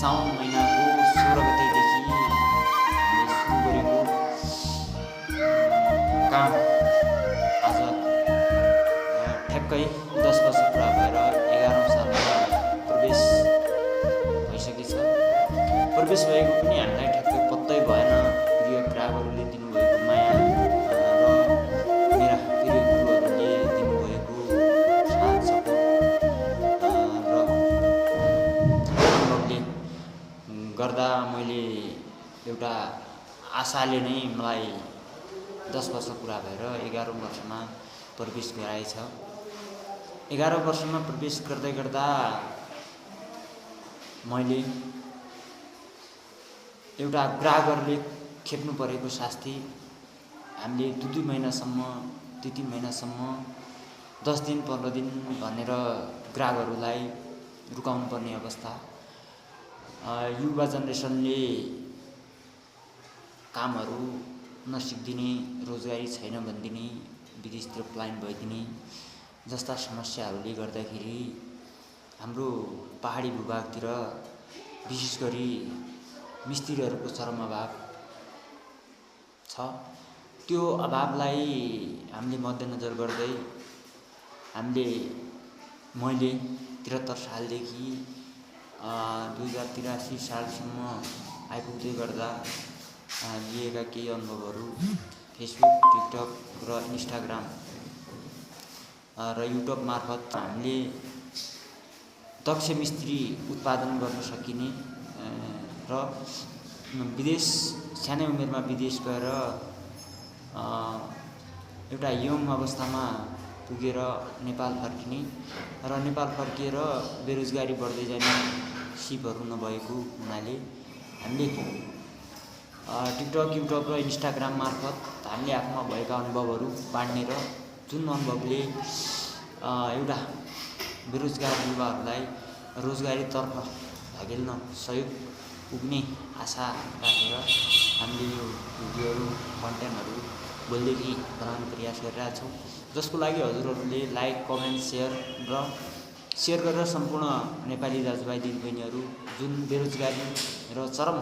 साउन महिनाको 16 गतेदेखि हामीले सुरु गरेको काम आज ठ्याक्कै 10 वर्ष पुरा भएर 11औं सालमा प्रवेश भइसकेछ। प्रवेश भएको पनि हामीलाई ठ्याक्कै पत्तै भएन। प्रिय ग्राहकहरूले दिनुभएको माया र मेरा प्रिय गुरुहरूले दिनुभएको साथ सपोर्ट र अनुभवले गर्दा मैले एउटा आशाले नै मलाई 10 वर्ष पुरा भएर 11औं वर्षमा प्रवेश गराएछ। 11औं वर्षमा प्रवेश गर्दै गर्दा मैले एउटा ग्राहकहरूले खेप्नु परेको शास्ति हामीले 2 महिनासम्म 3 महिनासम्म 10 दिन 15 दिन भनेर ग्राहकहरूलाई रुकाउनु पर्ने अवस्था। युवा जेनेरेसनले कामहरू नसिक्दिने, रोजगारी छैन भनिदिने, विदेशतिर पलायन भइदिने जस्ता समस्याहरूले गर्दाखेरि हाम्रो पहाडी भूभागतिर विशेष गरी मिस्त्रीहरूको चरम अभाव छ। त्यो अभावलाई हामीले मध्यनजर गर्दै मैले 73 सालदेखि 2083 सालसम्म आइपुग्दै गर्दा लिएका केही अनुभवहरू फेसबुक, टिकटक र इन्स्टाग्राम र युट्युब मार्फत हामीले दक्ष मिस्त्री उत्पादन गर्न सकिने र विदेश सानै उमेरमा विदेश गएर एउटा यौन अवस्थामा पुगेर नेपाल फर्किने र नेपाल फर्किएर बेरोजगारी बढ्दै जाने सिपहरू नभएको हुनाले हामीले टिकटक, युट्युब र इन्स्टाग्राम मार्फत हामीले आफूमा भएका अनुभवहरू बाँड्ने र जुन अनुभवले एउटा बेरोजगार युवाहरूलाई रोजगारीतर्फ धकेल्न सहयोग पुग्ने आशा राखेर हामीले यो भिडियोहरू कन्टेन्टहरू बोल्दै बनाउने प्रयास गरिरहेका छौँ, जसको लागि हजुरहरूले लाइक, कमेन्ट, सेयर गरेर सम्पूर्ण नेपाली दाजुभाइ दिदीबहिनीहरू जुन बेरोजगारी र चरम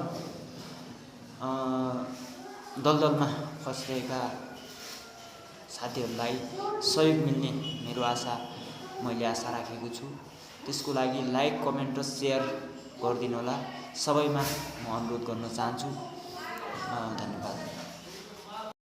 दलदलमा फसिरहेका साथीहरूलाई सहयोग मिल्ने मैले आशा राखेको छु। त्यसको लागि लाइक, कमेन्ट र सेयर गरिदिनु होला। सबैमा म अनुरोध गर्न चाहन्छु। धन्यवाद।